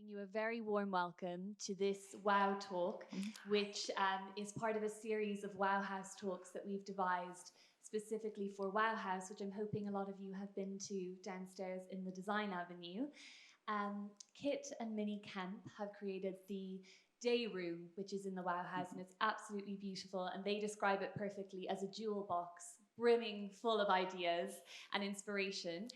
giving you a very warm welcome to this WOW Talk, which is part of a series of WOW House talks that we've devised specifically for WOW House, which I'm hoping a lot of you have been to downstairs in the Design Avenue. Kit and MINNIE KEMP have created the day room, which is in the WOW House, and it's absolutely beautiful, and they describe it perfectly as a jewel box brimming full of ideas and inspiration.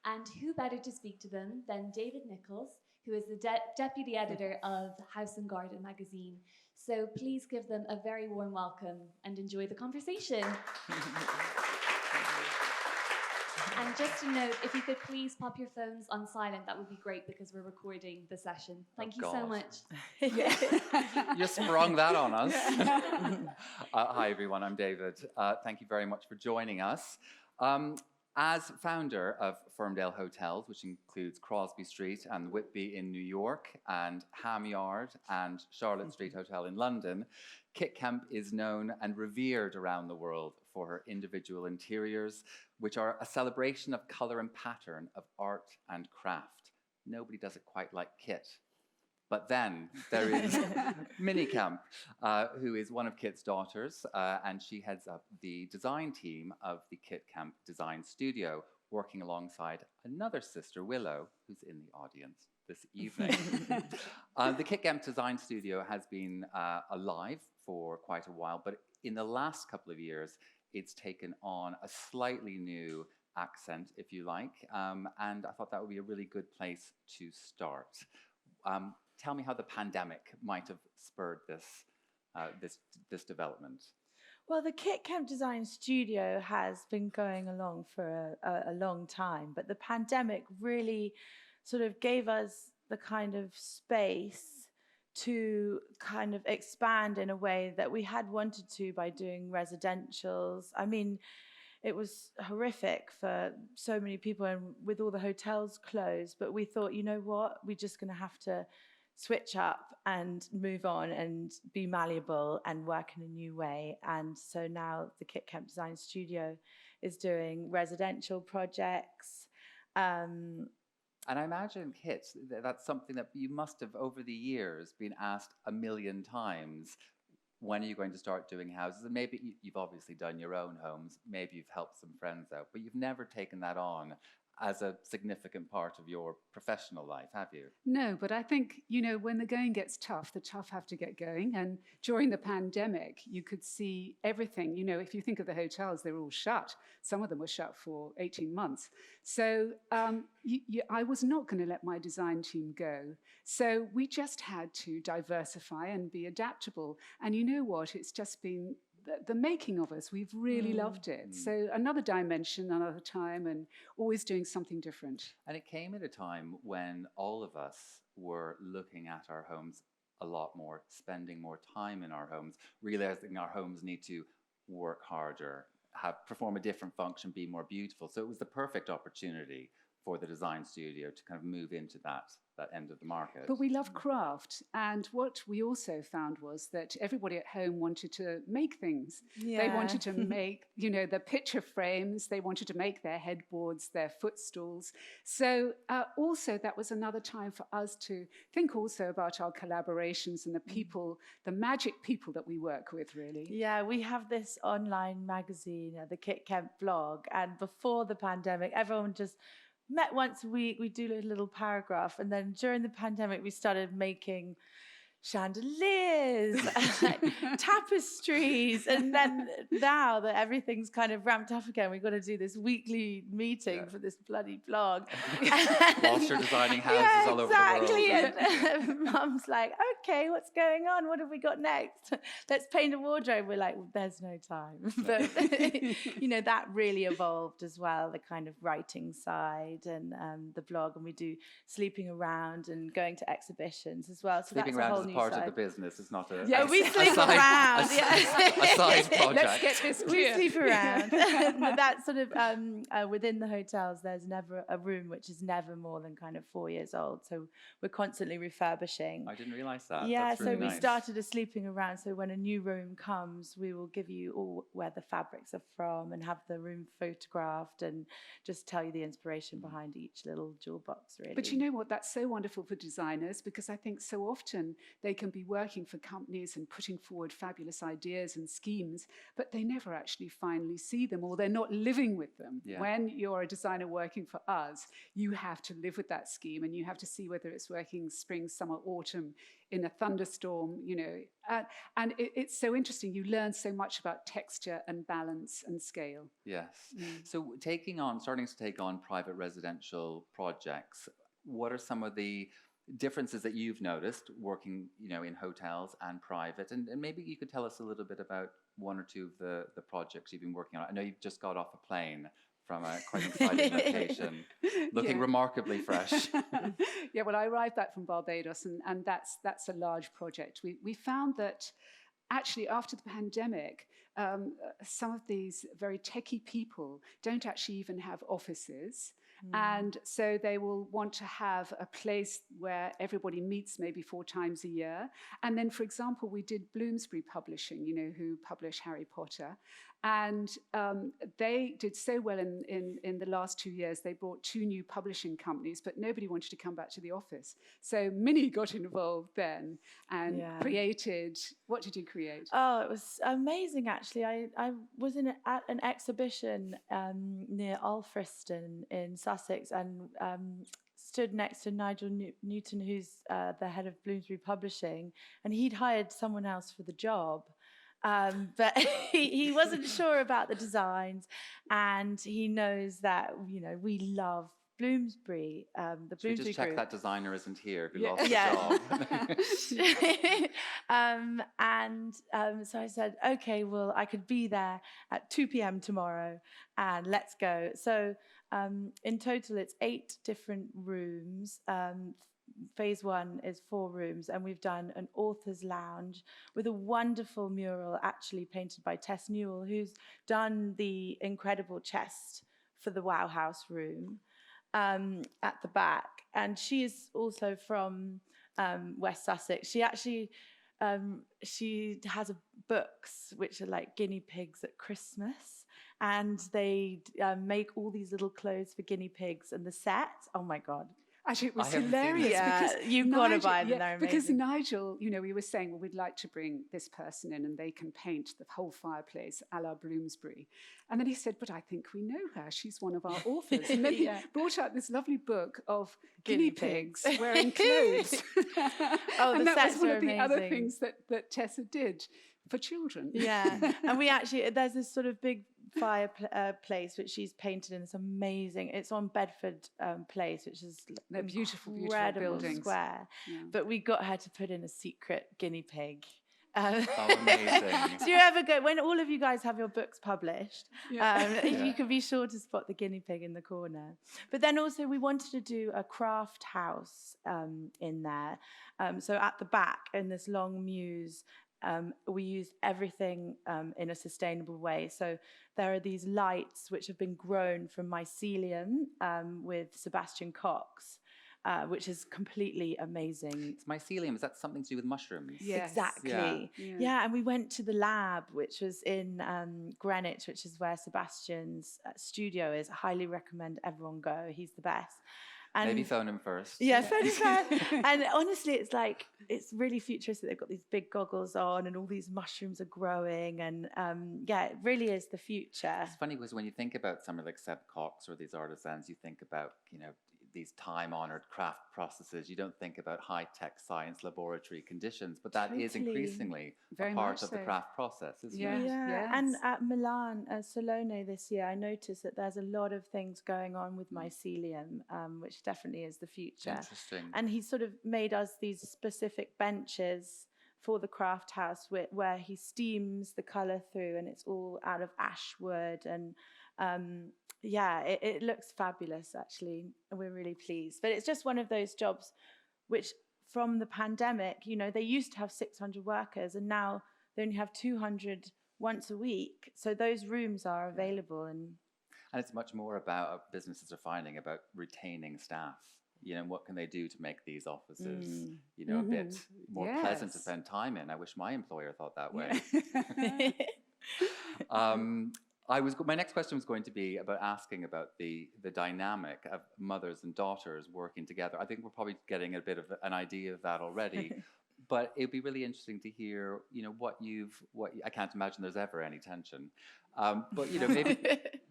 And who better to speak to them than David Nichols, who is the deputy editor of House and Garden magazine. So please give them a very warm welcome and enjoy the conversation. And just a note, if you could please pop your phones on silent, that would be great because we're recording the session. Thank you so much. You sprung that on us. Hi, everyone. I'm David. Thank you very much for joining us. As founder of Ferndale Hotels, which includes Crosby Street and Whitby in New York, and Ham Yard and Charlotte Street Hotel in London, Kit Kemp is known and revered around the world for her individual interiors, which are a celebration of colour and pattern, of art and craft. Nobody does it quite like Kit. But then there is MINNIE KEMP, who is one of Kit's daughters, and she heads up the design team of the Kit Kemp Design Studio, working alongside another sister, Willow, who's in the audience this evening. The Kit Kemp Design Studio has been alive for quite a while, but in the last couple of years, it's taken on a slightly new accent, if you like, and I thought that would be a really good place to start. Tell me how the pandemic might have spurred this development. Well, the Kit Kemp Design Studio has been going along for a long time, but the pandemic really sort of gave us the kind of space to kind of expand in a way that we had wanted to by doing residentials. I mean, it was horrific for so many people and with all the hotels closed, but we thought, you know what, we're just going to have to switch up and move on and be malleable and work in a new way. And so now the Kit Kemp Design Studio is doing residential projects. And I imagine, Kit, that's something that you must have over the years been asked a million times. When are you going to start doing houses? And maybe you've obviously done your own homes, maybe you've helped some friends out, but you've never taken that on as a significant part of your professional life, have you? No, but I think, you know, when the going gets tough, the tough have to get going. And during the pandemic, you could see everything. You know, if you think of the hotels, they were all shut. Some of them were shut for 18 months. So I was not going to let my design team go. So we just had to diversify and be adaptable. And you know what? It's just been the making of us. We've really loved it. So another dimension, another time, and always doing something different. And it came at a time when all of us were looking at our homes a lot more, spending more time in our homes, realizing our homes need to work harder, perform a different function, be more beautiful. So it was the perfect opportunity for the design studio to kind of move into that end of the market. But we love craft, and what we also found was that everybody at home wanted to make things. Yeah. They wanted to make, you know, the picture frames, they wanted to make their headboards, their footstools. So also that was another time for us to think also about our collaborations and the people, the magic people that we work with, really. Yeah, we have this online magazine, the Kit Kemp blog, and before the pandemic, everyone just met once a week. We do a little paragraph, and then during the pandemic we started making chandeliers, tapestries, and then now that everything's kind of ramped up again, we've got to do this weekly meeting for this bloody blog. Whilst you're designing houses all over the world. And Mum's like, okay, what's going on? What have we got next? Let's paint a wardrobe. We're like, well, there's no time. But, you know, that really evolved as well, the kind of writing side and the blog. And we do sleeping around and going to exhibitions as well. So Sleeping that's a around whole new part side. of the business. It's not a, Yeah, we sleep side, around. a side project. Let's get this clear. We sleep around. That's sort of within the hotels. There's never a room which is never more than kind of 4 years old. So we're constantly refurbishing. I didn't realise that. Yeah, That's really so we nice. started a sleeping around. So when a new room comes, we will give you all where the fabrics are from and have the room photographed and just tell you the inspiration behind each little jewel box, really. But you know what? That's so wonderful for designers, because I think so often they can be working for companies and putting forward fabulous ideas and schemes, but they never actually finally see them, or they're not living with them. Yeah. When you're a designer working for us, you have to live with that scheme, and you have to see whether it's working spring, summer, autumn, in a thunderstorm, you know. And it's so interesting. You learn so much about texture and balance and scale. Yes. So starting to take on private residential projects, what are some of the differences that you've noticed working, you know, in hotels and private? And maybe you could tell us a little bit about one or two of the projects you've been working on. I know you've just got off a plane from a quite exciting location, looking remarkably fresh. Yeah, well, I arrived back from Barbados, and that's a large project. We found that actually after the pandemic, some of these very techie people don't actually even have offices. And so they will want to have a place where everybody meets maybe 4 times a year. And then, for example, we did Bloomsbury Publishing, you know, who publish Harry Potter. And they did so well in the last 2 years. They brought 2 new publishing companies, but nobody wanted to come back to the office. So MINNIE got involved then and created, what did you create? Oh, it was amazing, actually. I was at an exhibition near Alfriston in Sussex, and stood next to Nigel Newton, who's the head of Bloomsbury Publishing, and he'd hired someone else for the job. But he wasn't sure about the designs, and he knows that, you know, we love Bloomsbury, the Should we Bloomsbury just check group. that designer isn't here who lost the job? So I said, okay, well, I could be there at 2 p.m. tomorrow, and let's go. So in total, it's 8 different rooms. Phase 1 is 4 rooms, and we've done an author's lounge with a wonderful mural actually painted by Tess Newell, who's done the incredible chest for the Wow House room at the back. And she is also from West Sussex. She actually she has books which are like guinea pigs at Christmas, and they make all these little clothes for guinea pigs, and the set, oh my God. Actually, it was I haven't seen hilarious. this. Yeah, Because you've got to buy them, they're because amazing. Nigel, you know, we were saying, well, we'd like to bring this person in and they can paint the whole fireplace a la Bloomsbury. And then he said, but I think we know her. She's one of our authors. And then he brought out this lovely book of guinea pigs wearing clothes. Oh, and the that was sets one are of the other amazing. things that Tessa did for children. Yeah, and we actually, there's this sort of big fireplace which she's painted in. It's amazing. It's on Bedford Place, which is They're beautiful, beautiful incredible buildings. Square. Yeah. But we got her to put in a secret guinea pig. Oh, amazing. So you ever go, when all of you guys have your books published, Yeah. you can be sure to spot the guinea pig in the corner. But then also we wanted to do a craft house in there. So at the back in this long mews, we used everything in a sustainable way. So there are these lights which have been grown from mycelium with Sebastian Cox, which is completely amazing. It's mycelium. Is that something to do with mushrooms? Yes. Exactly. Yeah, and we went to the lab, which was in Greenwich, which is where Sebastian's studio is. I highly recommend everyone go. He's the best. And Maybe phone him first. yeah, phone him first. And honestly, it's like, it's really futuristic. They've got these big goggles on and all these mushrooms are growing. And yeah, it really is the future. It's funny because when you think about somebody like Seb Cox or these artisans, you think about, you know, these time-honored craft processes. You don't think about high-tech science laboratory conditions, but that is Totally. increasingly Very a part much of the so. craft process, isn't Yeah. it? Yeah, Yes. and at Milan, Salone this year, I noticed that there's a lot of things going on with mycelium, which definitely is the future. Interesting. And he sort of made us these specific benches for the craft house where he steams the colour through, and it's all out of ash wood. And yeah, it looks fabulous, actually. And we're really pleased. But it's just one of those jobs which from the pandemic, you know, they used to have 600 workers and now they only have 200 once a week. So those rooms are available. And it's much more about, businesses are finding, about retaining staff. You know, what can they do to make these offices, you know, a bit more pleasant to spend time in? I wish my employer thought that way. My next question was going to be about asking about the dynamic of mothers and daughters working together. I think we're probably getting a bit of an idea of that already, but it'd be really interesting to hear, you know, I can't imagine there's ever any tension, but, you know, maybe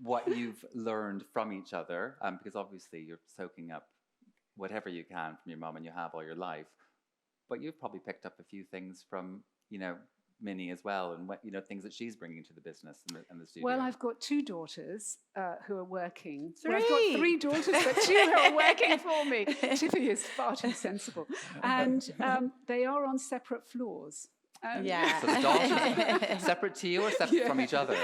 what you've learned from each other, because obviously you're soaking up whatever you can from your mum and you have all your life, but you've probably picked up a few things from, you know, Minnie as well, and what, you know, things that she's bringing to the business and the studio. Well, I've got 2 daughters who are working. 3? Well, I've got 3 daughters, but 2 who are working for me. Tiffany is far too sensible. And they are on separate floors. So the daughters, separate to you or separate from each other?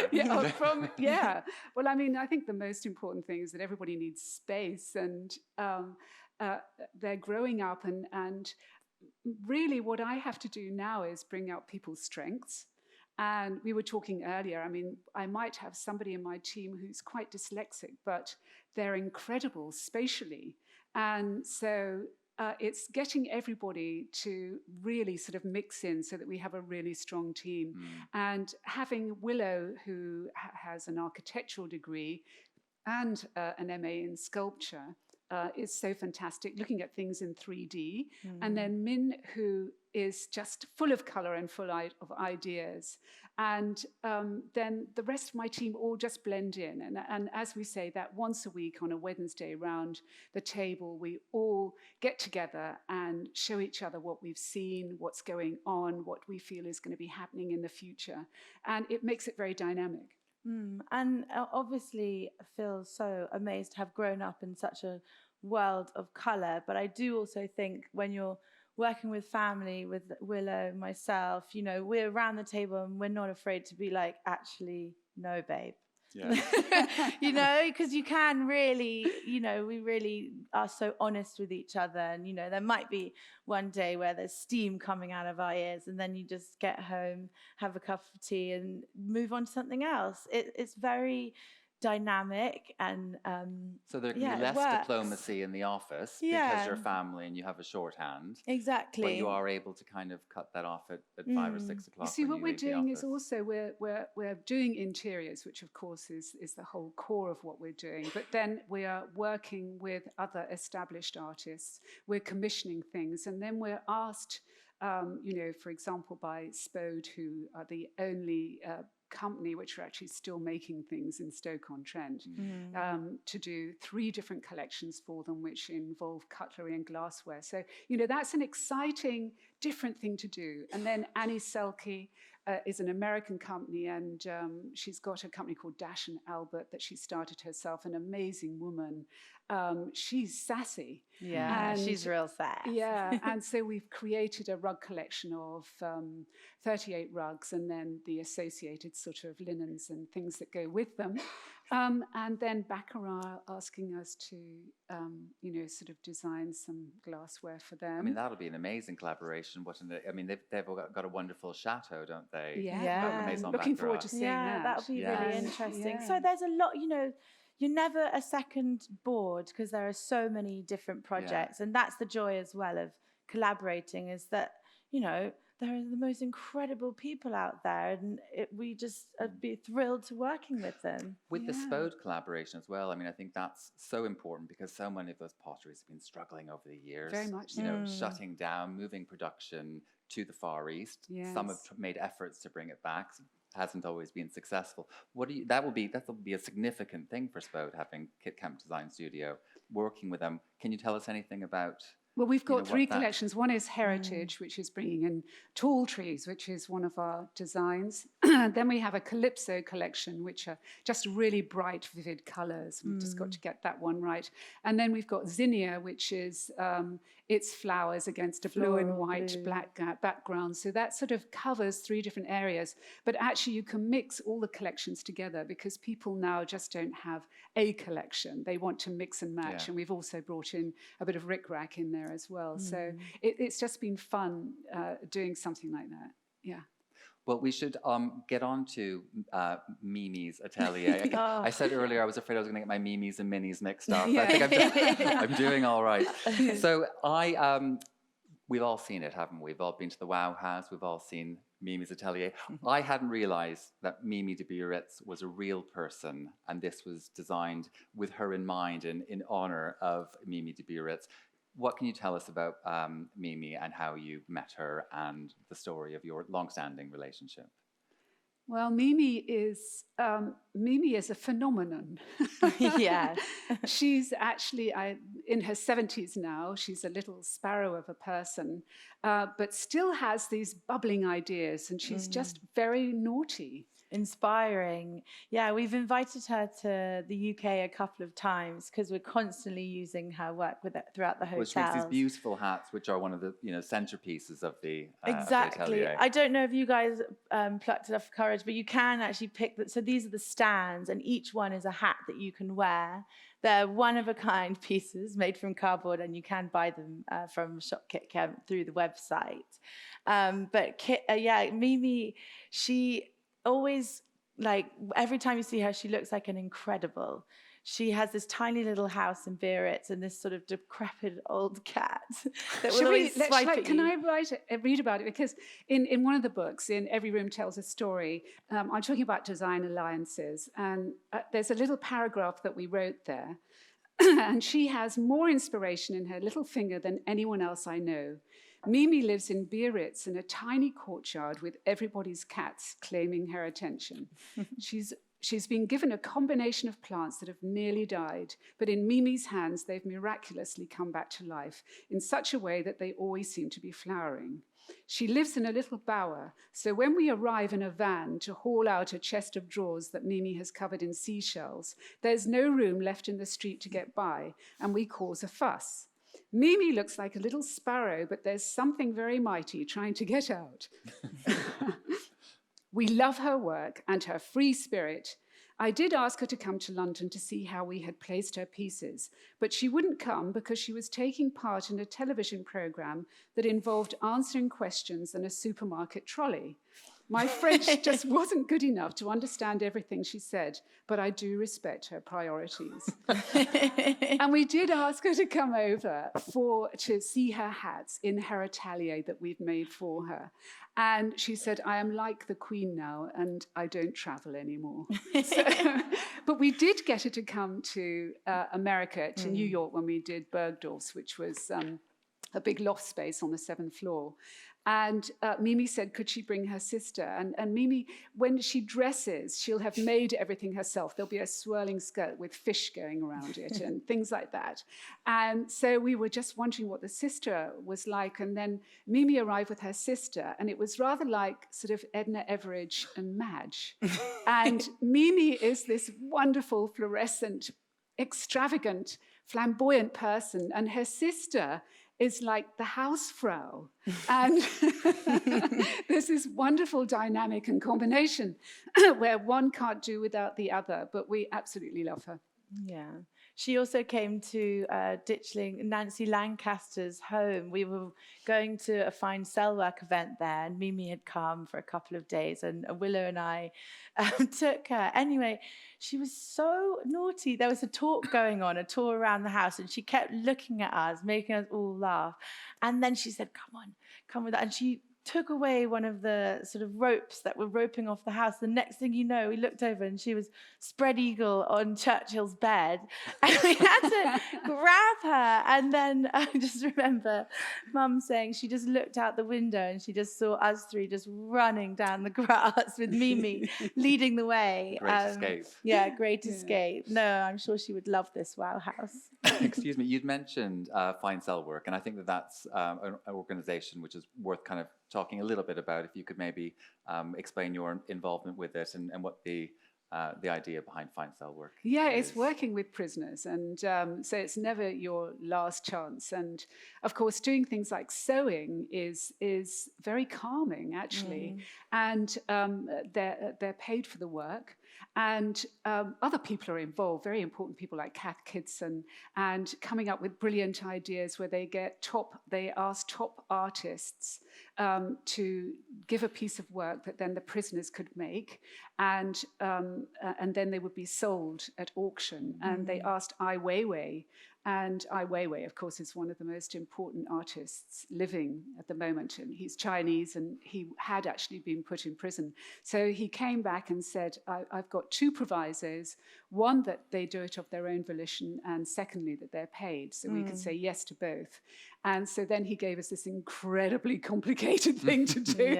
Well, I mean, I think the most important thing is that everybody needs space, and they're growing up, and really what I have to do now is bring out people's strengths. And we were talking earlier, I mean, I might have somebody in my team who's quite dyslexic, but they're incredible spatially. And so it's getting everybody to really sort of mix in so that we have a really strong team. And having Willow, who has an architectural degree and an MA in sculpture, is so fantastic, looking at things in 3D. And then Min, who is just full of colour and full of ideas. And then the rest of my team all just blend in. And as we say, that once a week on a Wednesday round the table, we all get together and show each other what we've seen, what's going on, what we feel is going to be happening in the future. And it makes it very dynamic. And obviously I feel so amazed to have grown up in such a world of colour, but I do also think when you're working with family, with Willow, myself, you know, we're around the table and we're not afraid to be like, actually, no, babe. Yeah. You know, because you can really, you know, we really are so honest with each other. And, you know, there might be one day where there's steam coming out of our ears and then you just get home, have a cup of tea and move on to something else. It's very dynamic and so there can be less diplomacy in the office because you're family and you have a shorthand. Exactly. But you are able to kind of cut that off at 5 or 6 o'clock. You see, what we're doing is also we're doing interiors, which of course is the whole core of what we're doing. But then we are working with other established artists. We're commissioning things, and then we're asked, you know, for example, by Spode, who are the only company which are actually still making things in Stoke-on-Trent, to do 3 different collections for them, which involve cutlery and glassware. So, you know, that's an exciting, different thing to do. And then Annie Selke is an American company, and she's got a company called Dash and Albert that she started herself, an amazing woman. She's sassy. Yeah, and she's real sass. Yeah, and so we've created a rug collection of 38 rugs, and then the associated sort of linens and things that go with them. And then Baccarat asking us to, you know, sort of design some glassware for them. I mean, that'll be an amazing collaboration. I mean, they've got a wonderful chateau, don't they? Yeah. Looking forward to seeing that. Yeah, that'll be really interesting. Yeah. So there's a lot, you know, you're never a second bored because there are so many different projects. And that's the joy as well of collaborating, is that, you know, there are the most incredible people out there, and we just be thrilled to working with them. With the Spode collaboration as well, I mean, I think that's so important because so many of those potteries have been struggling over the years. Very much so. You know, shutting down, moving production to the Far East. Yes. Some have made efforts to bring it back. Hasn't always been successful. That will be a significant thing for Spode, having KEMP Design Studio, working with them. Can you tell us anything about? Well, we've got 3 collections. One is Heritage, which is bringing in tall trees, which is one of our designs. Then we have a Calypso collection, which are just really bright, vivid colours. We've just got to get that one right. And then we've got Zinnia, which is its flowers against a blue and white black background. So that sort of covers 3 different areas. But actually, you can mix all the collections together because people now just don't have a collection. They want to mix and match. And we've also brought in a bit of rickrack in there there as well. So it's just been fun doing something like that. Yeah. Well, we should get on to Mimi's Atelier. I said earlier I was afraid I was going to get my Mimis and Minnies mixed up. Yeah. I think I'm doing all right. So we've all seen it, haven't we? We've all been to the Wow House. We've all seen Mimi's Atelier. I hadn't realized that Mimi de Biarritz was a real person, and this was designed with her in mind and in honor of Mimi de Biarritz. What can you tell us about Mimi and how you met her and the story of your long-standing relationship? Well, Mimi is a phenomenon. Yeah. She's actually in her 70s now. She's a little sparrow of a person, but still has these bubbling ideas, and she's just very naughty. Inspiring. Yeah, we've invited her to the UK a couple of times because we're constantly using her work with it throughout the hotels. Which makes these beautiful hats, which are one of the centerpieces of the exactly. Atelier. I don't know if you guys plucked enough courage, but you can actually pick that. So these are the stands, and each one is a hat that you can wear. They're one-of-a-kind pieces made from cardboard, and you can buy them from Shop KEMP through the website. Mimi, she always, like, every time you see her, she looks like an incredible. She has this tiny little house in Biarritz and this sort of decrepit old cat that will always swipe at you. Can I read about it? Because in one of the books, in Every Room Tells a Story, I'm talking about design alliances, and there's a little paragraph that we wrote there, and she has more inspiration in her little finger than anyone else I know. Mimi lives in Biarritz in a tiny courtyard with everybody's cats claiming her attention. She's been given a combination of plants that have nearly died, but in Mimi's hands, they've miraculously come back to life in such a way that they always seem to be flowering. She lives in a little bower, so when we arrive in a van to haul out a chest of drawers that Mimi has covered in seashells, there's no room left in the street to get by, and we cause a fuss. Mimi looks like a little sparrow, but there's something very mighty trying to get out. We love her work and her free spirit. I did ask her to come to London to see how we had placed her pieces, but she wouldn't come because she was taking part in a television program that involved answering questions and a supermarket trolley. My French just wasn't good enough to understand everything she said, but I do respect her priorities. And we did ask her to come over to see her hats in her atelier that we've made for her. And she said, I am like the Queen now, and I don't travel anymore. But we did get her to come to America, to New York, when we did Bergdorf's, which was a big loft space on the 7th floor. And Mimi said, could she bring her sister? And Mimi, when she dresses, she'll have made everything herself. There'll be a swirling skirt with fish going around it and things like that. And so we were just wondering what the sister was like. And then Mimi arrived with her sister, and it was rather like sort of Edna Everage and Madge. And Mimi is this wonderful, fluorescent, extravagant, flamboyant person, and her sister is like the housefrau. And there's this wonderful dynamic and combination where one can't do without the other, but we absolutely love her. Yeah. She also came to Ditchling, Nancy Lancaster's home. We were going to a fine cell work event there, and Mimi had come for a couple of days, and Willow and I took her. Anyway, she was so naughty. There was a talk going on, a tour around the house, and she kept looking at us, making us all laugh. And then she said, come on, come with that. And she took away one of the sort of ropes that were roping off the house. The next thing you know, we looked over and she was spread eagle on Churchill's bed. And we had to grab her. And then I just remember Mum saying she just looked out the window and she just saw us three just running down the grass with Mimi leading the way. Great escape. Yeah, great escape. No, I'm sure she would love this Wow House. Excuse me, you'd mentioned Fine Cell Work, and I think that that's an organisation which is worth kind of talking a little bit about. If you could maybe explain your involvement with it and what the idea behind Fine Cell Work is. Yeah, it's working with prisoners, and so it's never your last chance. And of course, doing things like sewing is very calming, actually. And they're paid for the work. And other people are involved, very important people like Kath Kidson, and coming up with brilliant ideas where they ask top artists to give a piece of work that then the prisoners could make, and then they would be sold at auction. And they asked Ai Weiwei. And Ai Weiwei, of course, is one of the most important artists living at the moment. And he's Chinese, and he had actually been put in prison. So he came back and said, I've got two provisos. One, that they do it of their own volition, and secondly, that they're paid. So we could say yes to both. And so then he gave us this incredibly complicated thing to do,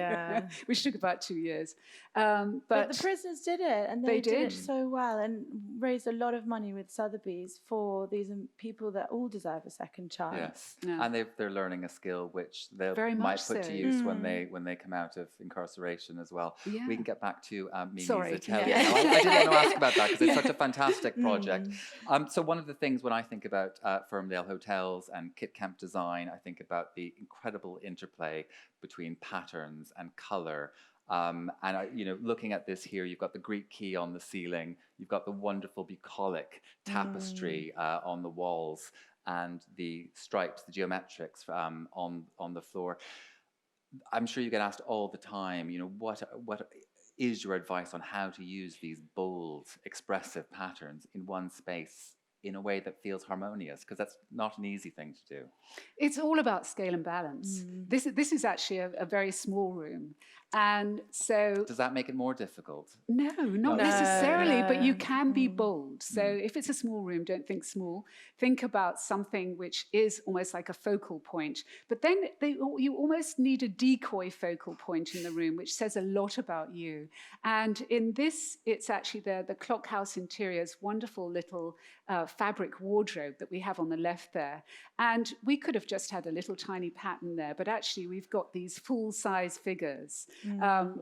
which took about 2 years. But the prisoners did it, and they did it so well, and raised a lot of money with Sotheby's for these people that all deserve a second chance. Yes, and they're learning a skill which they might put to use when they come out of incarceration as well. Yeah. We can get back to Minnie's Atelier. Yeah. I did want to ask about that because it's such a fantastic project. So one of the things when I think about Ferndale hotels and KEMP design, I think about the incredible interplay between patterns and color. And looking at this here, you've got the Greek key on the ceiling, you've got the wonderful bucolic tapestry on the walls, and the stripes, the geometrics on the floor. I'm sure you get asked all the time, what is your advice on how to use these bold, expressive patterns in one space in a way that feels harmonious, because that's not an easy thing to do. It's all about scale and balance. This is actually a very small room. And so... Does that make it more difficult? No, not necessarily, but you can be bold. So if it's a small room, don't think small. Think about something which is almost like a focal point. But then you almost need a decoy focal point in the room, which says a lot about you. And in this, it's actually the Clock House Interior's wonderful little fabric wardrobe that we have on the left there. And we could have just had a little tiny pattern there, but actually we've got these full-size figures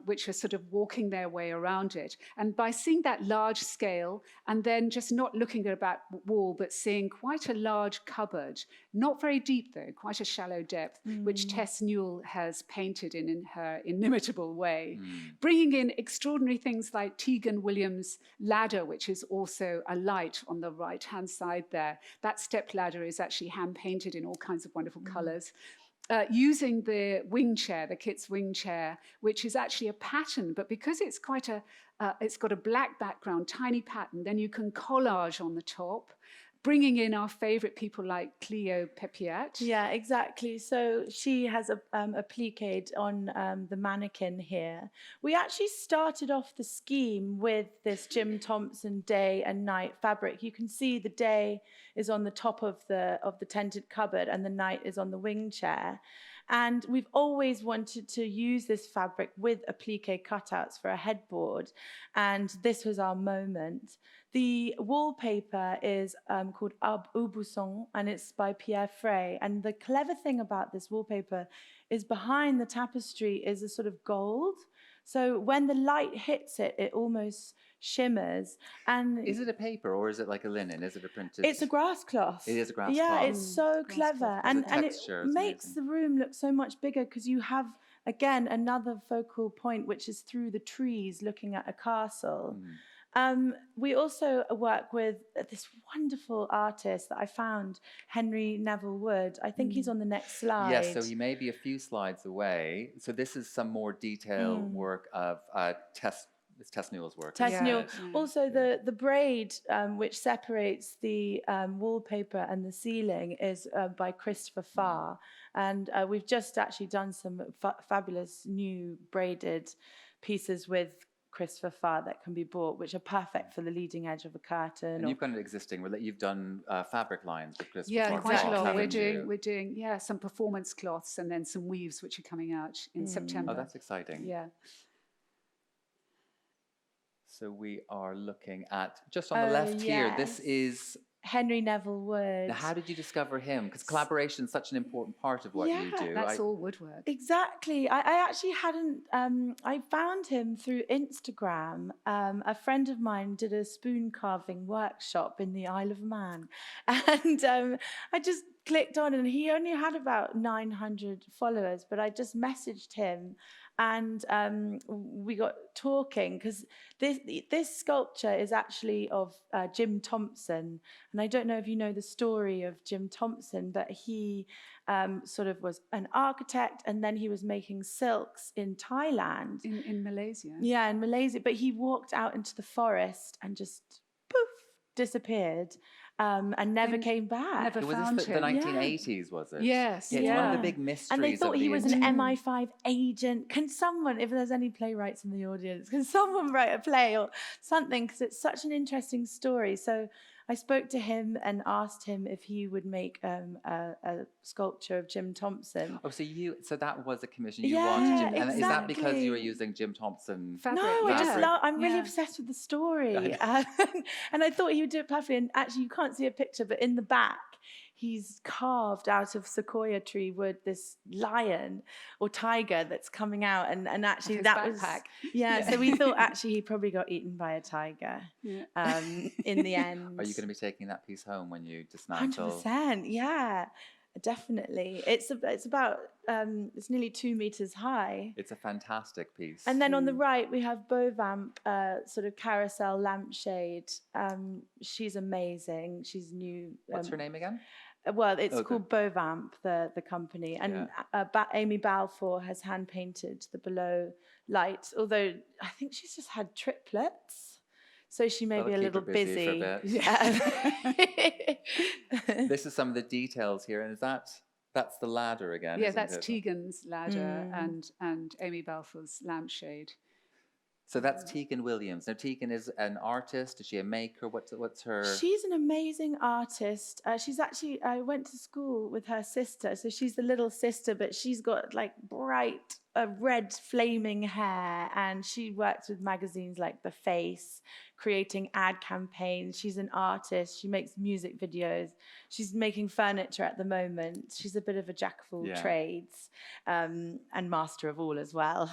which are sort of walking their way around it. And by seeing that large scale, and then just not looking at that wall, but seeing quite a large cupboard, not very deep though, quite a shallow depth, which Tess Newell has painted in her inimitable way, bringing in extraordinary things like Teagan Williams' ladder, which is also a light on the right-hand side there. That step ladder is actually hand-painted in all kinds of wonderful colours. Using the wing chair, the Kit's wing chair, which is actually a pattern, but because it's quite it's got a black background, tiny pattern, then you can collage on the top, bringing in our favourite people like Cleo Pepiat. Yeah, exactly. So she has a pliqué on the mannequin here. We actually started off the scheme with this Jim Thompson day and night fabric. You can see the day is on the top of the tented cupboard and the night is on the wing chair. And we've always wanted to use this fabric with appliqué cutouts for a headboard. And this was our moment. The wallpaper is called Aubusson, and it's by Pierre Frey. And the clever thing about this wallpaper is behind the tapestry is a sort of gold. So when the light hits it, it almost shimmers. And is it a paper or is it like a linen? Is it a printed? It's a grass cloth. It is a grass cloth. Yeah, it's so clever. And it makes the room look so much bigger because you have, again, another focal point, which is through the trees looking at a castle. We also work with this wonderful artist that I found, Neville Wood. I think he's on the next slide. Yes, so he may be a few slides away. So this is some more detailed work of It's Tess Newell's work. Tess Newell. Also, the braid which separates the wallpaper and the ceiling is by Christopher Farr. And we've just actually done some fabulous new braided pieces with Christopher Farr that can be bought, which are perfect for the leading edge of a curtain. And you've got an existing, you've done fabric lines with Christopher Farr. Yeah, quite a lot. We're doing some performance cloths and then some weaves which are coming out in September. Oh, that's exciting. Yeah. So we are looking at, just on the left here, this is... Neville Wood. Now, how did you discover him? Because collaboration is such an important part of what you do. That's all woodwork. Exactly. I actually hadn't... I found him through Instagram. A friend of mine did a spoon carving workshop in the Isle of Man. And I just clicked on, and he only had about 900 followers, but I just messaged him and we got talking because this sculpture is actually of Jim Thompson, and I don't know if you know the story of Jim Thompson, but he sort of was an architect, and then he was making silks in Thailand. In Malaysia. Yeah, in Malaysia, but he walked out into the forest and just poof, disappeared. And never came back. Never Was found this the him. 1980s, was it? Yes. Yeah, it's one of the big mysteries. And they thought of he the was an internet. MI5 agent. Can someone, if there's any playwrights in the audience, can someone write a play or something? Because it's such an interesting story. So I spoke to him and asked him if he would make a sculpture of Jim Thompson. Oh, so that was a commission you Yeah, wanted, Jim, and is that because exactly. you were using Jim Thompson? Fabric. No, I just Fabric. I'm really Yeah. obsessed with the story. And I thought he would do it perfectly. And actually, you can't see a picture, but in the back, he's carved out of sequoia tree wood this lion or tiger that's coming out. And actually, His that backpack. was... Yeah, so we thought actually he probably got eaten by a tiger in the end. Are you going to be taking that piece home when you dismantle? 100%, yeah. Definitely. It's about it's nearly 2 meters high. It's a fantastic piece. And then on the right we have Bovamp, sort of carousel lampshade. She's amazing. She's new. What's her name again? Well, it's called Bovamp, the company, and Amy Balfour has hand painted the below light. Although I think she's just had triplets, so she may be a That'll little keep her busy busy. for a bit. Yeah. This is some of the details here, and that's the ladder again? Yeah, isn't that's it? Teagan's ladder and Amy Balfour's lampshade. So that's Teagan Williams. Now, Teagan is an artist. Is she a maker? What's her? She's an amazing artist. She's actually, I went to school with her sister. So she's the little sister, but she's got like bright red flaming hair. And she works with magazines like The Face, creating ad campaigns. She's an artist. She makes music videos. She's making furniture at the moment. She's a bit of a jack of all trades and master of all as well.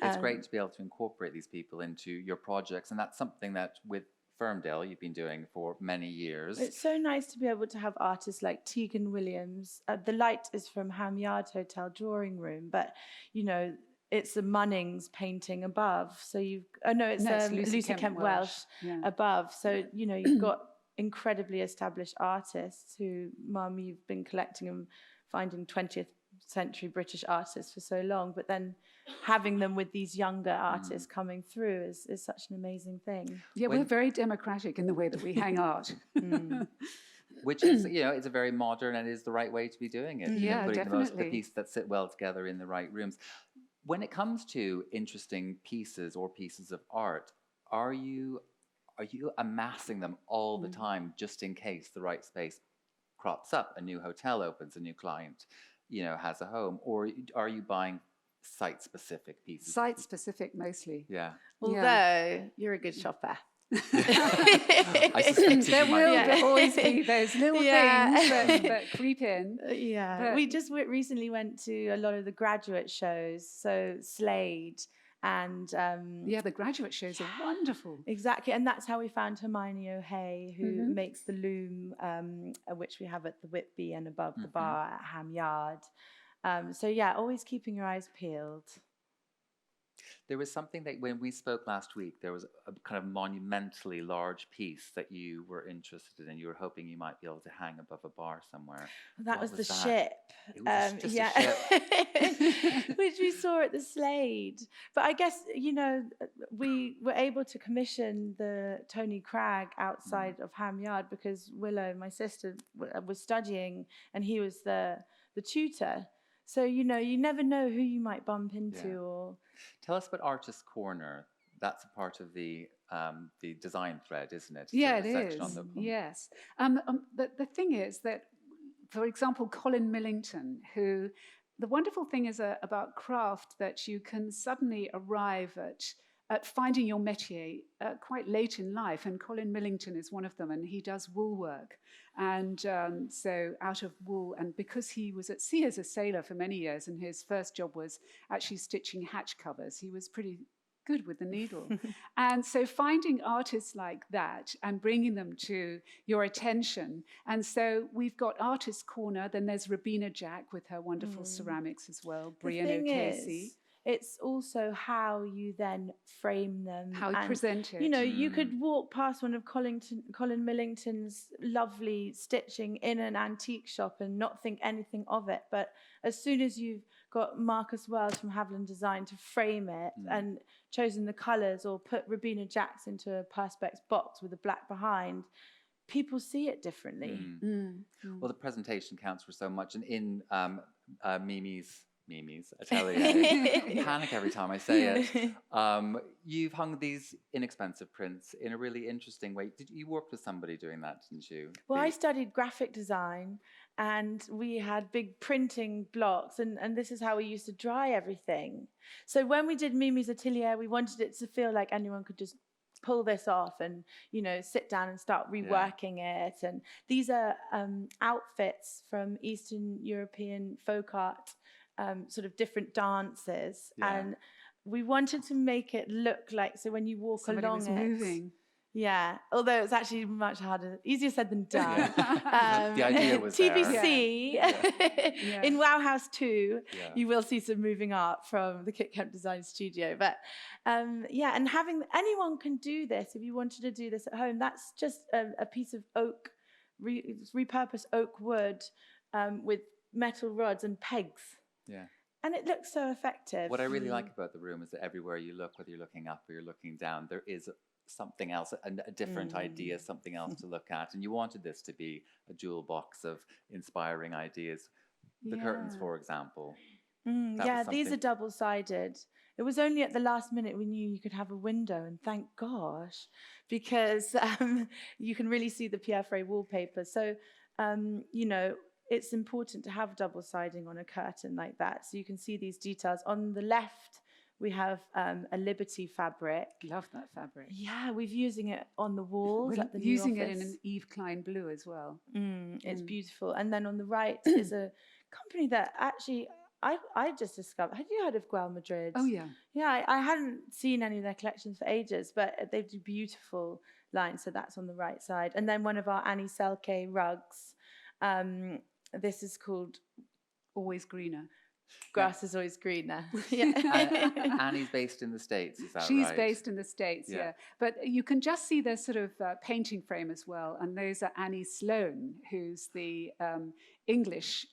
It's great to be able to incorporate these people into your projects, and that's something that with Ferndale you've been doing for many years. It's so nice to be able to have artists like Teagan Williams. The light is from Ham Yard Hotel Drawing Room, but you know it's the Munnings painting above. So it's Lucy Kemp Welsh above. So you know you've got incredibly established artists who, Mum, you've been collecting and finding 20th century British artists for so long, but then having them with these younger artists coming through is such an amazing thing. Yeah, we're very democratic in the way that we hang art. Which is, it's a very modern and is the right way to be doing it. Yeah, putting definitely. the pieces that sit well together in the right rooms. When it comes to interesting pieces or pieces of art, are you amassing them all the time just in case the right space crops up, a new hotel opens, a new client, has a home, or are you buying site-specific pieces? Site-specific mostly. Yeah. Although you're a good shopper. I suspected There you might will be. always be those little things that creep in. Yeah. We just recently went to a lot of the graduate shows, so Slade and... the graduate shows are wonderful. Exactly, and that's how we found Hermione O'Hay, who makes the loom, which we have at the Whitby and above the bar at Ham Yard. So yeah, always keeping your eyes peeled. There was something that when we spoke last week, there was a kind of monumentally large piece that you were interested in. You were hoping you might be able to hang above a bar somewhere. That was the ship. It was just a ship. Which we saw at the Slade. But I guess, we were able to commission the Tony Cragg outside of Ham Yard because Willow, my sister, was studying and he was the tutor. So, you never know who you might bump into. Or Tell us about Artist Corner. That's a part of the design thread, isn't it? Yeah, it is. Yes. The thing is that, for example, Colin Millington, who... The wonderful thing is about craft that you can suddenly arrive at finding your métier quite late in life, and Colin Millington is one of them, and he does wool work. And so out of wool, and because he was at sea as a sailor for many years, and his first job was actually stitching hatch covers, he was pretty good with the needle. And so finding artists like that and bringing them to your attention. And so we've got Artist Corner, then there's Rabina Jack with her wonderful ceramics as well, Brianna Casey. It's also how you then frame them. How you present it. You know, you could walk past one of Colin Millington's lovely stitching in an antique shop and not think anything of it. But as soon as you've got Marcus Wells from Haviland Design to frame it and chosen the colours or put Rabina Jacks into a Perspex box with a black behind, people see it differently. Well, the presentation counts for so much. And in Mimi's Atelier, panic every time I say it. You've hung these inexpensive prints in a really interesting way. Did you work with somebody doing that, didn't you? Well, I studied graphic design and we had big printing blocks and this is how we used to dry everything. So when we did Mimi's Atelier, we wanted it to feel like anyone could just pull this off and, you know, sit down and start reworking it. And these are outfits from Eastern European folk art, sort of different dances, and we wanted to make it look like, so when you walk Somebody along was it, moving. Although it's actually much harder, easier said than done. The idea was TBC. Yeah. In Wow House 2, you will see some moving art from the KEMP Design Studio. But and having anyone can do this. If you wanted to do this at home, that's just a piece of oak, repurposed oak wood with metal rods and pegs. Yeah. And it looks so effective. What I really like about the room is that everywhere you look, whether you're looking up or you're looking down, there is something else, a different idea, something else to look at. And you wanted this to be a jewel box of inspiring ideas. The curtains, for example. These are double-sided. It was only at the last minute we knew you could have a window, and thank gosh, because you can really see the Pierre Frey wallpaper. So, you know, it's important to have double siding on a curtain like that, so you can see these details. On the left, we have a Liberty fabric. Love that fabric. Yeah, we're using it on the walls. We're at the using new it in office. an Yves Klein blue as well. It's beautiful. And then on the right is a company that actually I just discovered. Had you heard of Guel Madrid? Oh, yeah. Yeah, I hadn't seen any of their collections for ages, but they do beautiful lines. So that's on the right side. And then one of our Annie Selke rugs. This is called Always Greener. Grass is always greener. Annie's based in the States, is that She's right? based in the States, yeah. But you can just see their sort of painting frame as well. And those are Annie Sloan, who's the English,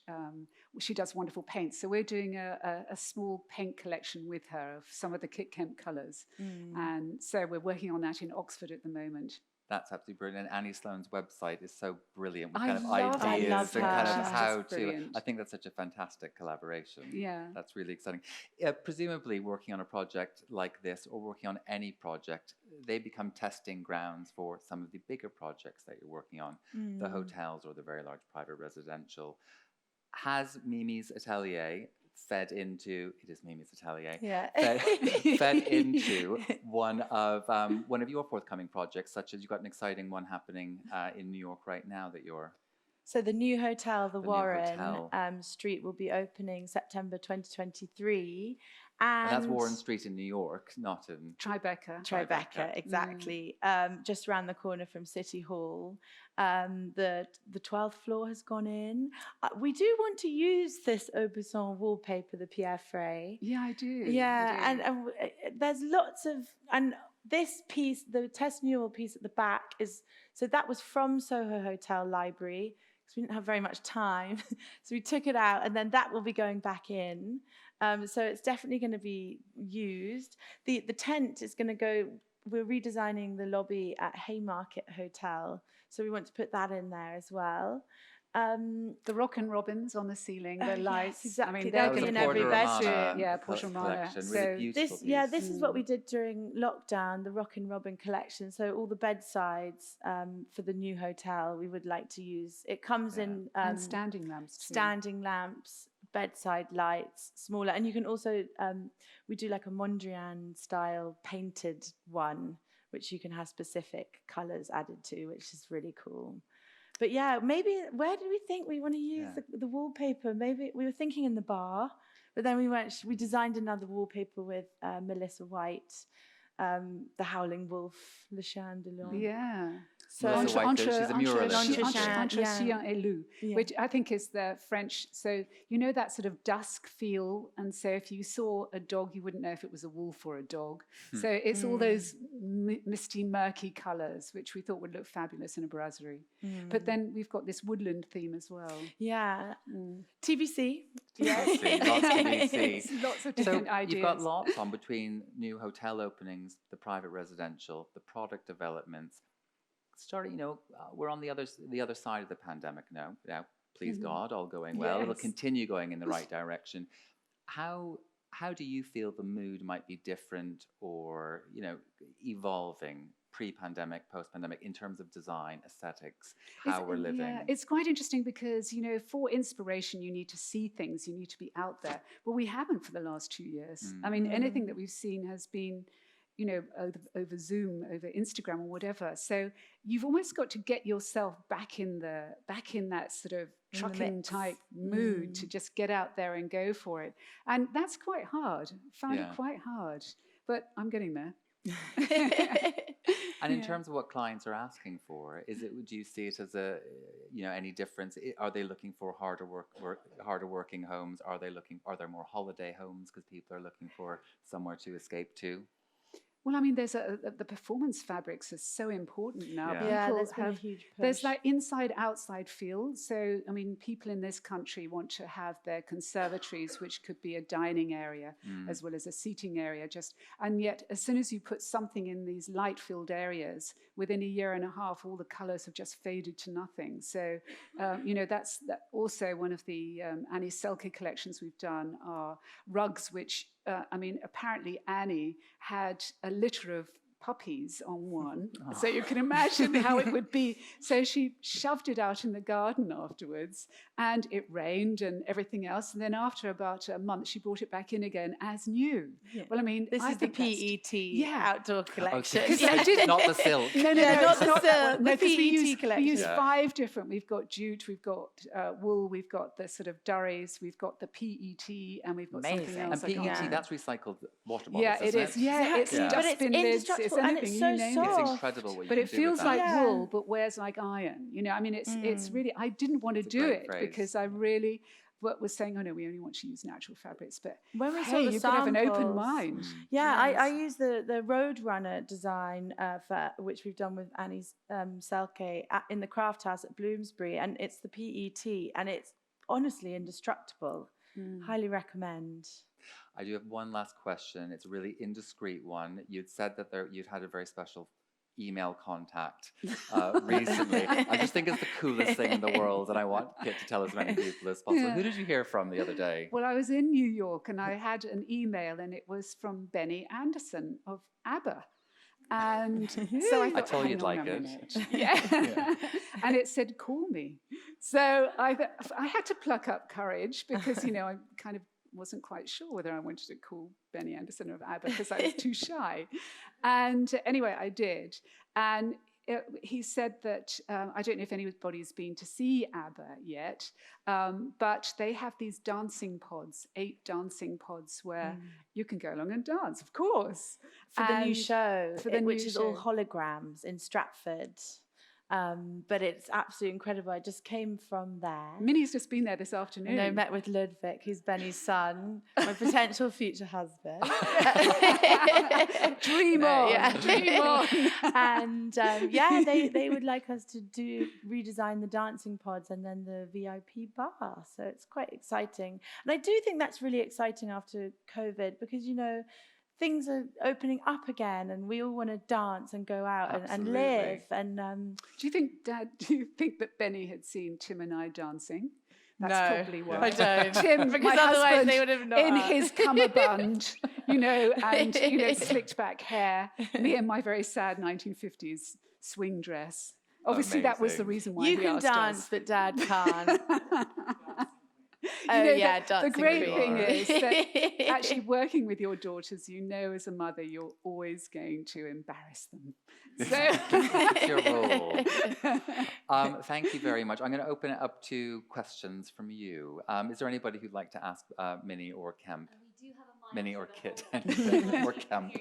she does wonderful paints. So we're doing a small paint collection with her of some of the KEMP colours. And so we're working on that in Oxford at the moment. That's absolutely brilliant. And Annie Sloan's website is so brilliant with I kind of love ideas and kind of She's how just to. brilliant. I think that's such a fantastic collaboration. Yeah. That's really exciting. Presumably, working on a project like this or working on any project, they become testing grounds for some of the bigger projects that you're working on, the hotels or the very large private residential. Has Mimi's Atelier fed into, it is Mimi's Atelier, fed into one of your forthcoming projects, such as you've got an exciting one happening in New York right now that you're... So the new hotel, the Warren Street, will be opening September 2023. And that's Warren Street in New York, not in... Tribeca, exactly. Just around the corner from City Hall. The 12th floor has gone in. We do want to use this Aubusson wallpaper, the Pierre Frey. Yeah, I do. Yeah, I do. And there's lots of... And this piece, the Tess Newell piece at the back, is... So that was from Soho Hotel Library, because we didn't have very much time. So we took it out, and then that will be going back in. So it's definitely going to be used. The tent is going to go, we're redesigning the lobby at Haymarket Hotel. So we want to put that in there as well. The Rock and Robins on the ceiling, the lights. Yes, exactly. I mean, They'll be in every bedroom. Yeah, Portia Romana. Really this is what we did during lockdown, the Rock and Robin collection. So all the bedsides for the new hotel, we would like to use. It comes in and standing lamps too. Standing lamps, bedside lights, smaller. And you can also, we do like a Mondrian style painted one, which you can have specific colours added to, which is really cool. But yeah, maybe, where do we think we want to use the wallpaper? Maybe we were thinking in the bar, But then we designed another wallpaper with Melissa White, the Howling Wolf, Le Chien de Lion. Yeah. So Melissa White, she's a muralist. Entre chien et loup, Yeah. which I think is the French. So you know that sort of dusk feel, and so if you saw a dog, you wouldn't know if it was a wolf or a dog. So it's all those misty, murky colours, which we thought would look fabulous in a brasserie. But then we've got this woodland theme as well. Yeah. TBC. Yeah. Lots of TBC. Lots of different ideas. You've got lots on between new hotel openings, the private residential, the product developments. Starting, we're on the other side of the pandemic now. Please God, all going well. It'll continue going in the right direction. How do you feel the mood might be different or evolving pre-pandemic, post-pandemic in terms of design, aesthetics, how we're living? Yeah, it's quite interesting because for inspiration you need to see things, you need to be out there. But we haven't for the last 2 years. I mean, anything that we've seen has been over Zoom, over Instagram or whatever. So you've almost got to get yourself back in that sort of trucking type mood to just get out there and go for it. And that's quite hard. Found it quite hard, but I'm getting there. And in terms of what clients are asking for, do you see it as any difference? Are they looking for harder working homes? Are there more holiday homes because people are looking for somewhere to escape to? Well, I mean, the performance fabrics are so important now. Yeah, there's been a huge push. There's that inside-outside feel. So, I mean, people in this country want to have their conservatories, which could be a dining area as well as a seating area. And yet, as soon as you put something in these light-filled areas, within a year and a half, all the colours have just faded to nothing. So, that's also one of the Annie Selke collections we've done are rugs, which apparently Annie had a litter of puppies on one. So you can imagine how it would be. So she shoved it out in the garden afterwards and it rained and everything else. And then after about a month, she brought it back in again as new. Yeah. Well, I mean, this is the PET outdoor collection. Okay. Not the silk. No, not the silk. No, the PET collection. We use 5 different. We've got jute, we've got wool, we've got the sort of durries, we've got the PET, and we've got something else. And PET, that's recycled water bottles. Yeah, it is. Yeah, it's dustbin lids. It's anything, and it's so you name soft. It's incredible what you but can it do feels with like that. wool, but wears like iron. I mean, it's really. I didn't want to do it because I really was saying, oh no, we only want to use natural fabrics. But when we hey, you've got to have an open mind. Yeah, yes. I use the Roadrunner design for which we've done with Annie's Selke in the craft house at Bloomsbury, and it's the PET, and it's honestly indestructible. Highly recommend. I do have one last question. It's a really indiscreet one. You'd said that you'd had a very special email contact recently. I just think it's the coolest thing in the world, and I want Kit to tell as many people as possible. Yeah. Who did you hear from the other day? Well, I was in New York, and I had an email, and it was from Benny Anderson of ABBA. And so I thought, I told you'd like it. Yeah. And it said, call me. So I had to pluck up courage because, I kind of wasn't quite sure whether I wanted to call Benny Anderson of ABBA because I was too shy. And anyway, I did. And he said that, I don't know if anybody's been to see ABBA yet, but they have these dancing pods, 8 dancing pods where you can go along and dance, of course. For the new show, which is all holograms in Stratford. But it's absolutely incredible. I just came from there. Minnie's just been there this afternoon. And I met with Ludwig, who's Benny's son, my potential future husband. Dream on, yeah. Dream on. And they would like us to redesign the dancing pods and then the VIP bar. So it's quite exciting. And I do think that's really exciting after COVID because, things are opening up again and we all want to dance and go out and live. And do you think that Benny had seen Tim and I dancing? That's probably why. I don't. Tim, because my otherwise husband, they would have not. In his cummerbund, and slicked back hair. Me in my very sad 1950s swing dress. Obviously, that was the reason why you he can asked dance, us. but Dad can't. dancing the great queen. thing is that actually working with your daughters, you know, as a mother, you're always going to embarrass them. So It's your role. Thank you very much. I'm going to open it up to questions from you. Is there anybody who'd like to ask Minnie or Kemp? We do have a mic Minnie or for Kit, the anything, or Kemp.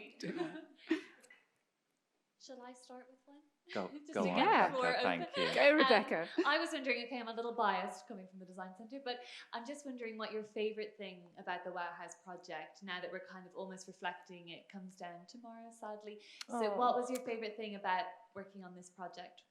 Shall I start with one? Go Just to on, get the Rebecca, floor thank open. you. go, Rebecca. I was wondering, okay, I'm a little biased coming from the design centre, but I'm just wondering what your favourite thing about the Wow House project, now that we're kind of almost reflecting, it comes down tomorrow, sadly. So what was your favourite thing about working on this project?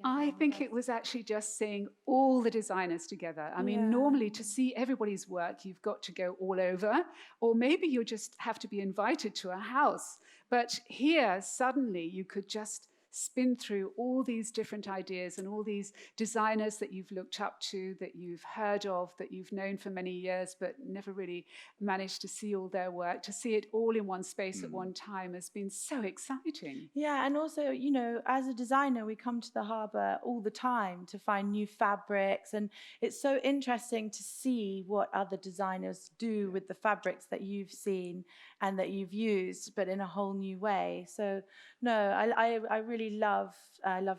I think it was actually just seeing all the designers together. I mean, normally to see everybody's work, you've got to go all over, or maybe you just have to be invited to a house. But here, suddenly, you could just spin through all these different ideas and all these designers that you've looked up to, that you've heard of, that you've known for many years, but never really managed to see all their work. To see it all in one space at one time has been so exciting. Yeah, and also, you know, as a designer, we come to the harbour all the time to find new fabrics, and it's so interesting to see what other designers do with the fabrics that you've seen and that you've used, but in a whole new way. So, no, I really love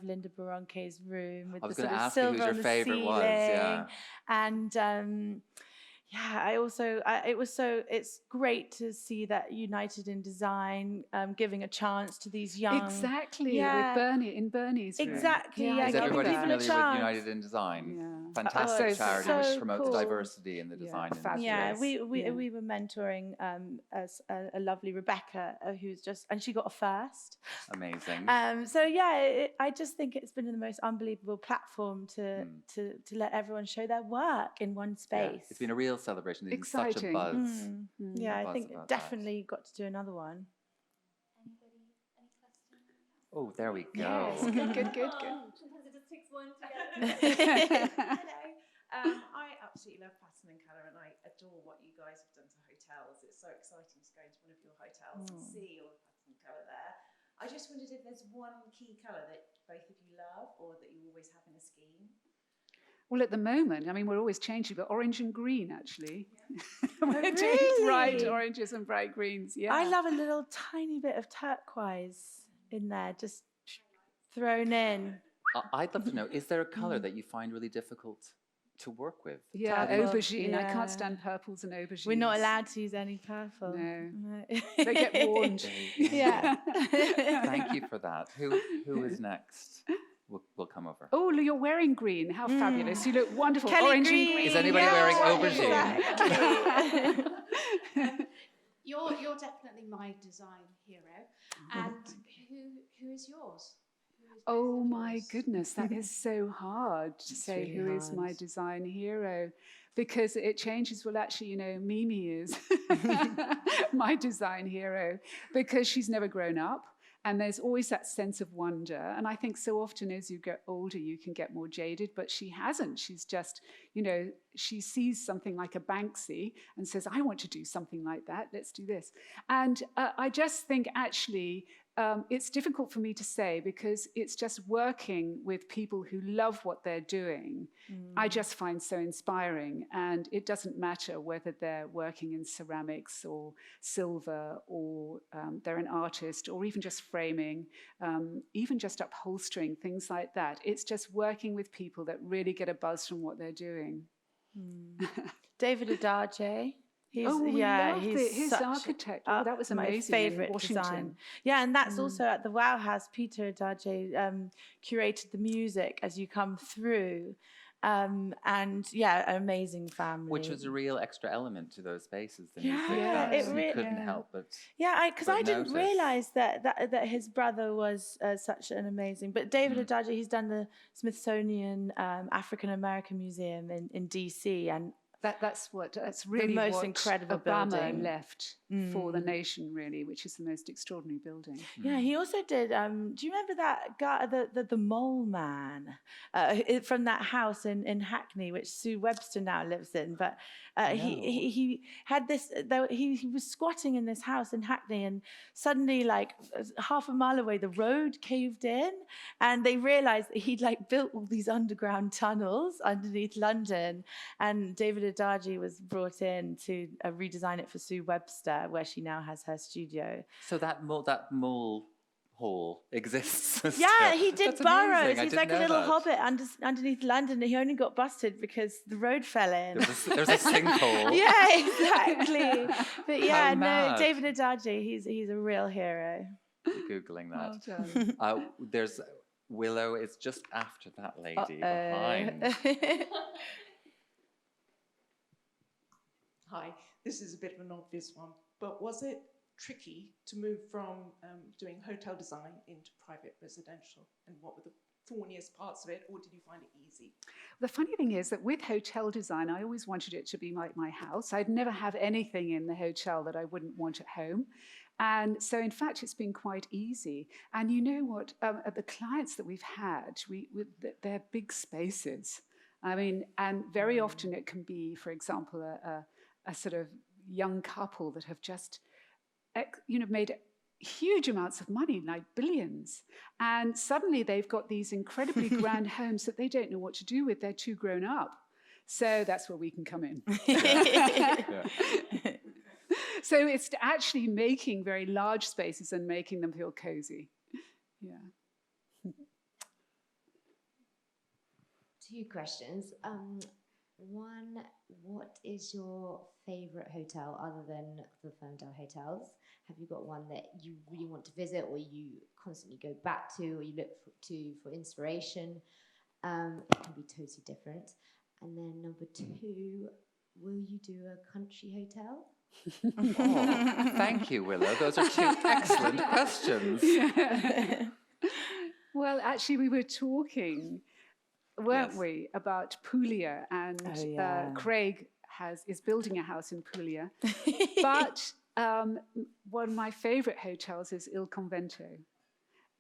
Linda Baronke's room with the sort of silver on the ceiling, and it's great to see that United in Design giving a chance to these young. Exactly, with Bernie, in Bernie's room. Exactly, Is everybody familiar with United in Design? Yeah. Fantastic charity so which promotes cool. diversity in the design industry. Yeah, we were mentoring a lovely Rebecca who's just, and she got a first. Amazing. I just think it's been the most unbelievable platform to let everyone show their work in one space. Yeah. It's been a real celebration. There's been such a buzz. Yeah, I think definitely got to do another one. Anybody, any questions? Oh, there we go. Yes, good. Sometimes it just takes one to get. Hello. I absolutely love pattern and colour, and I adore what you guys have done to hotels. It's so exciting to go into one of your hotels and see all the pattern and colour there. I just wondered if there's one key colour that both of you love or that you always have in a scheme. Well, at the moment, I mean, we're always changing, but orange and green, actually. We're doing really? bright oranges and bright greens, yeah. I love a little tiny bit of turquoise in there, just thrown in. I'd love to know, is there a colour that you find really difficult to work with? Yeah, Purple. aubergine. I Yeah. can't stand purples and aubergines. We're not allowed to use any purple. No. They get warned. Yeah. Thank you for that. Who is next? We'll come over. Oh, you're wearing green. How fabulous. You look wonderful. Kelly Orange green. and green. Is anybody wearing aubergine? Exactly. You're definitely my design hero. And who is yours? Oh my goodness, that is so hard to say really who is my hard. design hero, because it changes. Well, actually, you know, Mimi is my design hero because she's never grown up. And there's always that sense of wonder. And I think so often as you get older, you can get more jaded, but she hasn't. She's just, you know, she sees something like a Banksy and says, I want to do something like that. Let's do this. And I just think actually it's difficult for me to say because it's just working with people who love what they're doing. I just find so inspiring. And it doesn't matter whether they're working in ceramics or silver or they're an artist or even just framing, even just upholstering, things like that. It's just working with people that really get a buzz from what they're doing. David Adage. He's his such, architect. Oh, that was amazing. My favorite in Washington. design. Yeah, and that's also at the Wow House. Peter Adage curated the music as you come through. And yeah, an amazing family. Which was a real extra element to those spaces. The Yeah, music yeah, that it you couldn't help but. Yeah, because I didn't notice. realise that his brother was such an amazing. But David Adage, he's done the Smithsonian African American Museum in DC, and That's really most what incredible Obama building. left for the nation, really, which is the most extraordinary building. Yeah, he also did. Do you remember that guy, the mole man, from that house in Hackney, which Sue Webster now lives in? But he had this. He was squatting in this house in Hackney, and suddenly, like half a mile away, the road caved in, and they realised that he'd like built all these underground tunnels underneath London. And David David Adaji was brought in to redesign it for Sue Webster, where she now has her studio. So that mole hall exists. Yeah, still. he did That's burrows. amazing. I He's didn't like a know little that. hobbit underneath London. He only got busted because the road fell in. There's a sinkhole. Yeah, exactly. But yeah, no, mad. David Adaji, he's a real hero. Googling that. Well done. There's Willow. It's just after that lady behind. Hi, this is a bit of an obvious one, but was it tricky to move from doing hotel design into private residential? And what were the thorniest parts of it, or did you find it easy? The funny thing is that with hotel design, I always wanted it to be like my house. I'd never have anything in the hotel that I wouldn't want at home. And so, in fact, it's been quite easy. And you know what? The clients that we've had, they're big spaces. I mean, and very often it can be, for example, a sort of young couple that have just, made huge amounts of money, like billions. And suddenly they've got these incredibly grand homes that they don't know what to do with. They're too grown up. So that's where we can come in. Yeah. So it's actually making very large spaces and making them feel cozy. Yeah. 2 questions. One, what is your favourite hotel other than the Ferndale hotels? Have you got one that you really want to visit, or you constantly go back to, or you look to for inspiration? It can be totally different. And then number 2, will you do a country hotel? Oh, thank you, Willow. Those are 2 excellent questions. Well, actually, we were talking, weren't we, about Puglia, and Craig is building a house in Puglia. But one of my favourite hotels is Il Convento,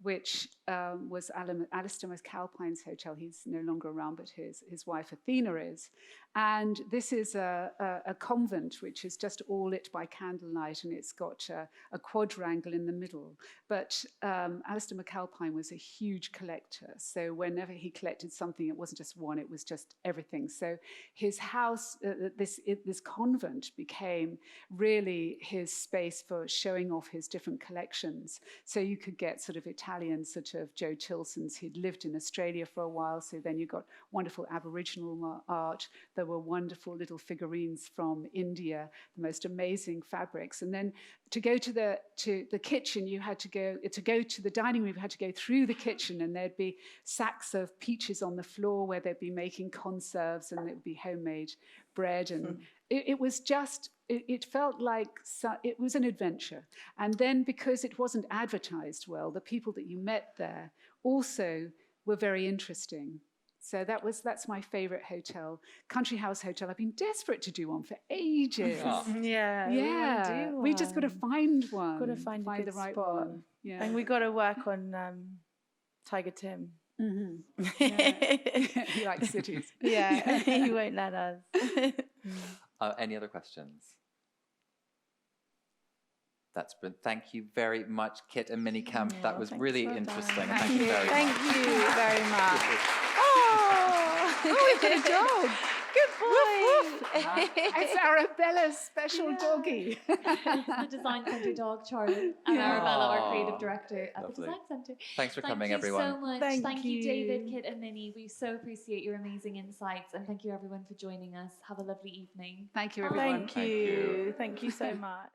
which was Alistair McAlpine's hotel. He's no longer around, but his wife Athena is. And this is a convent which is just all lit by candlelight, and it's got a quadrangle in the middle. But Alistair McAlpine was a huge collector, so whenever he collected something, it wasn't just one, it was just everything. So his house, this convent, became really his space for showing off his different collections. So you could get sort of Italian, sort of Joe Tilson's. He'd lived in Australia for a while, so then you got wonderful Aboriginal art. There were wonderful little figurines from India, the most amazing fabrics. And then to go to the kitchen, you had to go to the dining room, you had to go through the kitchen, and there'd be sacks of peaches on the floor where they'd be making conserves, and it would be homemade bread. And it was just, it felt like it was an adventure. And then because it wasn't advertised well, the people that you met there also were very interesting. So that's my favourite hotel, Country House Hotel. I've been desperate to do one for ages. Yeah. We just got to find one. Got to find a good the right spot. one. Yeah. And we got to work on Tiger Tim. Mm-hmm. Yeah. He likes cities. Yeah, he won't let us. Any other questions? That's been. Thank you very much, Kit and Minnie Kemp. Yeah, that was really well interesting. done. Thank you very much. Thank you very much. We've got a dog. Good boy. It's Arabella's special doggy. The Design Centre dog, Charlie, and Arabella, our creative director at Lovely. the Design Centre. Thanks for coming, Thank you everyone. so much. Thank you, you. David, Kit, and Minnie. We so appreciate your amazing insights, and thank you, everyone, for joining us. Have a lovely evening. Thank you, everyone. Thank you. Thank you so much.